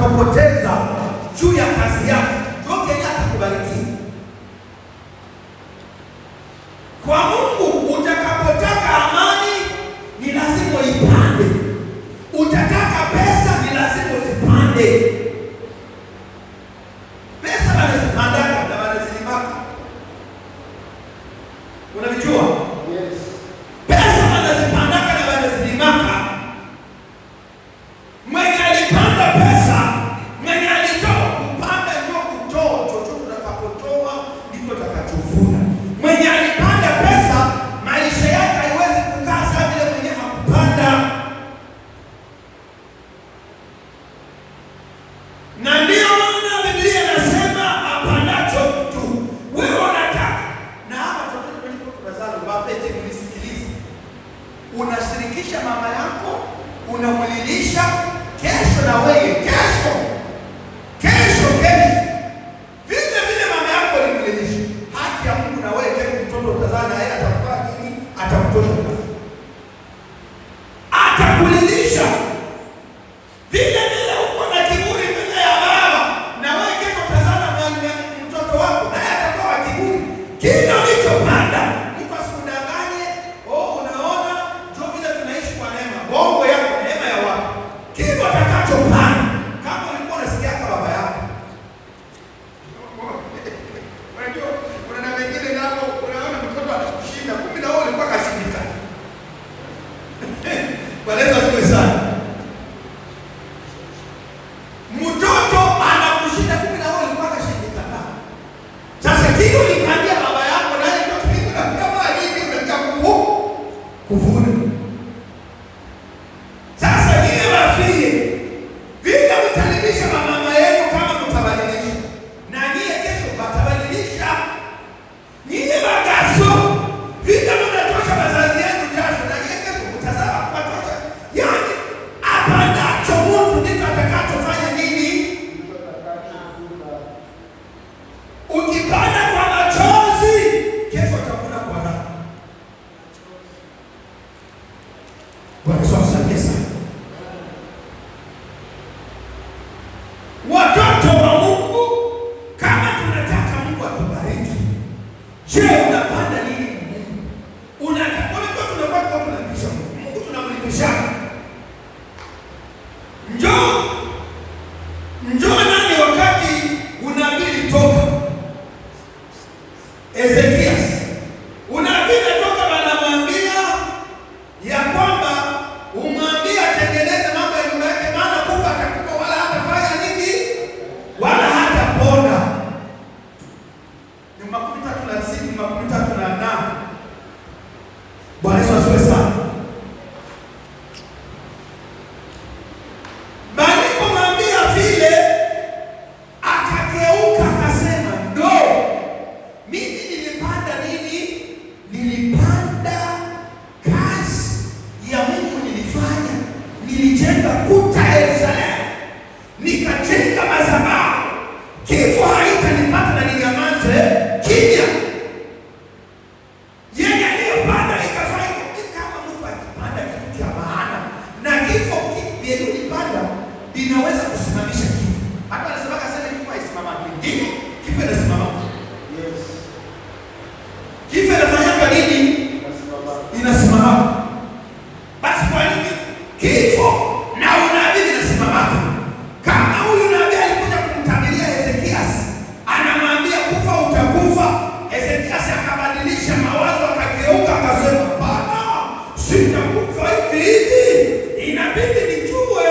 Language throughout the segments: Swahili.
utapoteza juu ya kazi yako, ndio Kenya atakubariki. Kwa Mungu utakapotaka amani ni lazima ipande. Utataka pesa ni lazima usipande. Pesa wanazipanda na wanazilimaka. Unavijua? Yes. Pesa wanazipanda na wanazilimaka. Mwenye alipanda pesa, mwenye alitoa kupanda ndio kutoa, chochote utakapotoa ndiko utakachovuna. Mwenye alipanda pesa, maisha yake haiwezi kukaa sawa vile mwenye hakupanda. Na ndio maana Biblia inasema apandacho mtu wewe unataka. Na hapa watoto walipo tunazalo wapete kusikiliza. Unashirikisha mama yako, unamlilisha kesho na wewe kesho. Vile vile mama yako alimlilisha. Haki ya Mungu na wewe kesho mtoto utazaa na yeye atafanya nini? Atakutosha. Atakulilisha. Vile vile uko na kiburi mbele ya baba na wewe kesho utazaa na mtoto wako na yeye atakuwa kiburi. Kila ulichopanda Mungu asikudanganye. Unaona ndio vile tunaishi kwa neema. Bongo yako neema ya wapi? Kile utakachopanda. Kama ulikuwa unasikia kama baba yako. Unajua kuna wengine nao unaona mtoto anashinda 10 na wewe ulikuwa kashindika. Waleza tu sana. Mtoto anakushinda 10 na wewe ulikuwa kashindika. Sasa kile ulikandia baba yako na ile ndio kitu na kama nini unataka kuvuna. Sasa yeye wafie vile mtalilisha mama yenu kama mtabadilisha. Na nyie kesho mtabadilisha. Nyie bagaso vile mnatosha wazazi yenu jasho na nyie kesho mtazama kupatosha. Yaani apandacho mtu ndiko atakachofanya nini? Ukipanda kwa machozi kesho utakula kwa raha. Bwana Yesu asifiwe. Watoto wa Mungu, kama tunataka Mungu atubariki, je, unapanda nini Mungu? Unataka tunakuwa tunamlipisha Mungu, tunamlipisha. Njoo nani wakati unabii toka Ezekias. Unabii toka wanamwambia ya kwamba umwambie atengeneze mambo ya nyumba yake, maana kufa atakufa wala hatafanya nini? Wala hatapona. Ni 33:8. Bwana Yesu asifiwe sana. Balipomwambia vile akageuka akasema, "No. Mimi nilipanda nini? Nilipanda kazi ya Mungu nilifanya. Nilijenga kuta Yerusalemu. Nikajenga madhabahu. Kifo haitanipata na ninyamaze kimya." Yeye aliyopanda ikafanya kama mtu akipanda kitu cha maana. Na kifo kilipanda inaweza kusimamisha kifo. Hata anasema kasema kifo haisimamaki. Ndio, kifo inasimama. Yes. Kifo inafanya nini? Inasimama. Basi kwa nini kifo na unabii inasimama? Kama huyu nabii alikuja kumtabiria Ezekias, anamwambia kufa utakufa. Ezekias akabadilisha mawazo, akageuka akasema, "Bwana, sitakufa hivi. Inabidi nijue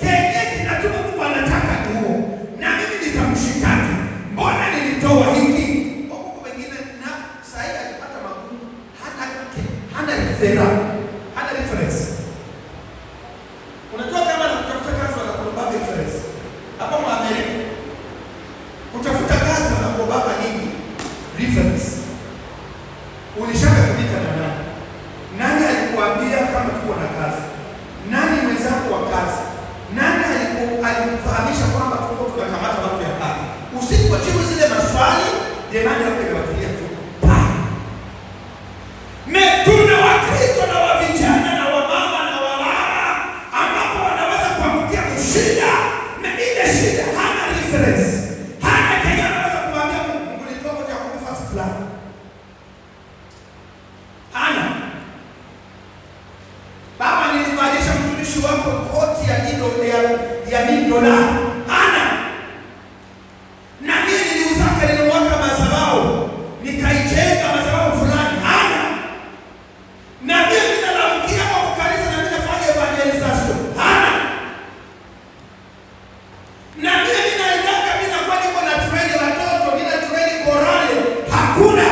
kenye kinatuma Mungu anataka huo. Na mimi nitamshitaki. Mbona nilitoa hiki?" Huko wengine na sasa alipata magumu, hana reference. Unajua kama unatafuta kazi wanakuomba reference. Hapa mwa Amerika kutafuta kazi wanakuomba nini? Reference. Ulishaka kubika na nani? Nani alikuambia kama tuko na kazi? Nani mwenzako wa kazi? Nani alikufahamisha kwamba tuko tunakamata watu ya kazi? Usipojibu zile maswali, demani yako inawakilia tu. Tuna Wakristo na wa vijana na wa mama na wa baba ambapo wanaweza kuamkia kushida na ile $100,000 hana. Na mimi niliweka madhabahu, nikaijenga madhabahu fulani, hana. Na mimi ninalamukia kwa kanisa na ninafanya evangelization, hana. Na mimi ninaendaka ninakuwa niko na train watoto, nina train korale, hakuna.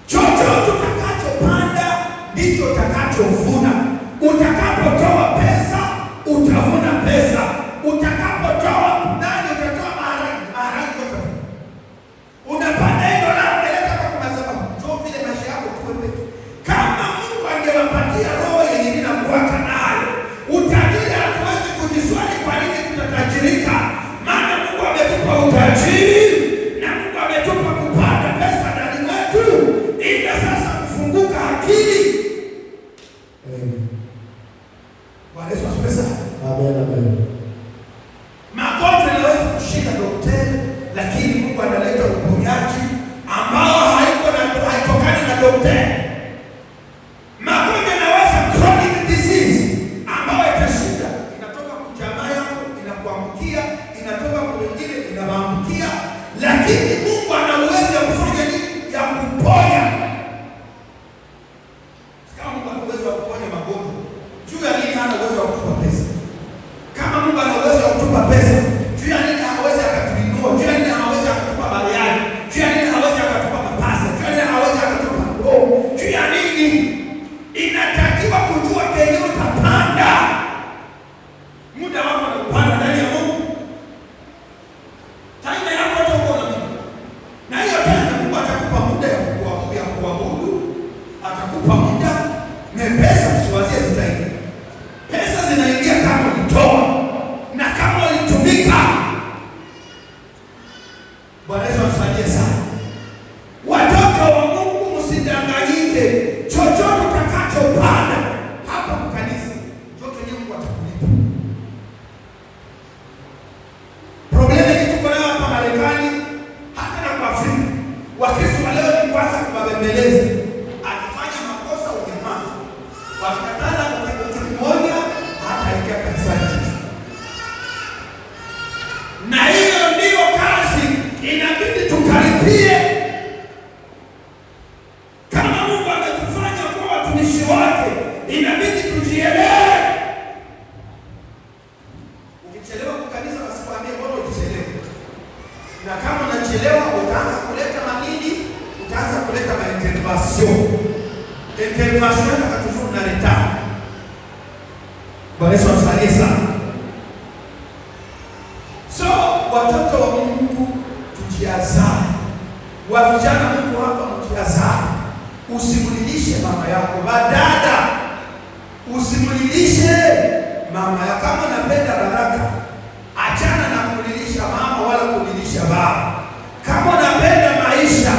Chochote utakachopanda ndicho utakachovuna. Utakapotoa pesa utavuna pesa. Utakapotoa nani utatoa maharagi yote. Unapanda hilo la peleka kwa madhabahu. Ndio vile maisha yako tuwe peke. Kama Mungu angewapatia roho yenye ninakuwaka nayo, utajiri hatuwezi kujiswali kwa nini tutatajirika. Maana Mungu ametupa utajiri na Mungu ametupa kupata pesa ndani mwetu. Ila sasa kufunguka akili. Bwana Yesu asifiwe. Amen, amen. Magonjwa yanaweza kushika daktari, lakini Mungu analeta uponyaji ambao haitokani na daktari. Magonjwa yanaweza chronic disease ambao itashinda, inatoka kwa jamaa yako, inakuambukia, inatoka kwa wengine, inawaambukia, lakini Mungu ana uwezo wa kufanya nini? Ya kuponya. Kama Mungu ana uwezo wa kuponya magonjwa, juu ya nini hana uwezo wa kutupa pesa? Kama Mungu ana uwezo wa kutupa pesa, juu ya nini hawezi akatuinua? Juu ya nini hawezi akatupa bariani? Juu ya nini hawezi akatupa mapasa? Juu ya nini hawezi akatupa roho? Juu ya nini? Inatakiwa kujua kenye utapanda. Muda wako unapanda ndani ya Mungu. Taina yako utakuwa na Mungu. Na hiyo tena Mungu atakupa muda ya kuabudu. Atakupa muda na pesa usiwazie zitaingia. Pesa zinaingia kama ulitoa na kama ulitumika. Bwana Yesu atusaidie sana. Watoto wa Mungu msidanganyike. Chochote utakachopanda hapa kwa kanisa, chochote yenyewe Mungu atakulipa. Problema ni tuko nayo hapa Marekani, hata na kwa Afrika. Wakristo wa leo ni kwanza kubabembeleza. Akifanya makosa unyamaza. Wakikatana ukimwonya hata ingia kanisani. Na hiyo ndiyo kazi inabidi tukaripie. Kama Mungu ametufanya kuwa watumishi wake, inabidi tujielewe. Ukichelewa kwa kanisa wasikwambie mbona ukichelewa. Na kama unachelewa utaanza kuleta manini? Utaanza kuleta intervention. Intervention akatujua na retard. Bwana Yesu atusaidie sana. So, watoto wa Mungu tujiazane. Wa vijana Mungu hapa mjiazane. Usimulilishe mama yako. Badada, usimulilishe mama yako. Kama unapenda baraka, achana na kulilisha mama wala kulilisha baba. Kama unapenda maisha,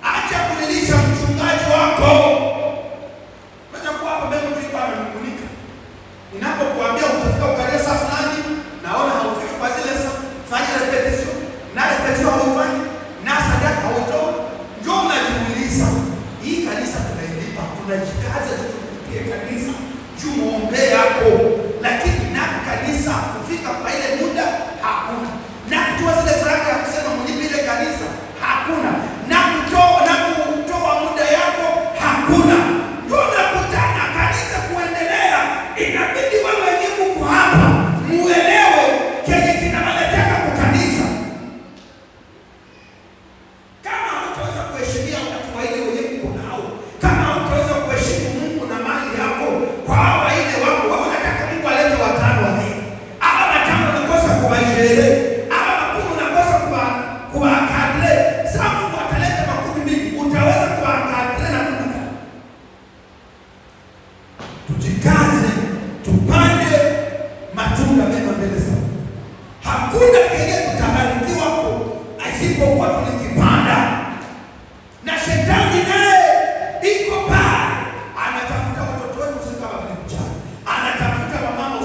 acha kulilisha mchungaji wako. Kwa hapa mbele tulikuwa tunamulika. Ninapokuambia utafika ukanisa fulani, naona haufiki kwa zile saa, fanya repetition. Na repetition haufanyi, na sadaka hautoi. Njoo unajiuliza, hii kanisa tunailipa, tunajikaza tukupikie kanisa, juu muombe yako. Lakini na kanisa kufika kwa ile muda hakuna. Na kutoa zile sadaka ya kusema mlipe ile kanisa hakuna. Na kutoa muda yako hakuna. Tunakutana kanisa kuendelea, inabidi wewe wenyewe uko hapa muelewe kenye kinawaletea kwa kanisa. Kama utaweza kuheshimia watu wa ile wenyewe uko nao, kama utaweza kuheshimu Mungu na mali yako kwa hawa ile wako, wao wanataka Mungu alete watano wa nini? Ama watano wanakosa kuwajelele, ama makumi unakosa kuwakadre. Sasa Mungu ataleta makumi mingi, utaweza kuwakadre na Mungu. Tujikaze, tupande matunda mema mbele za Mungu. Hakuna kenye tutabarikiwa asipokuwa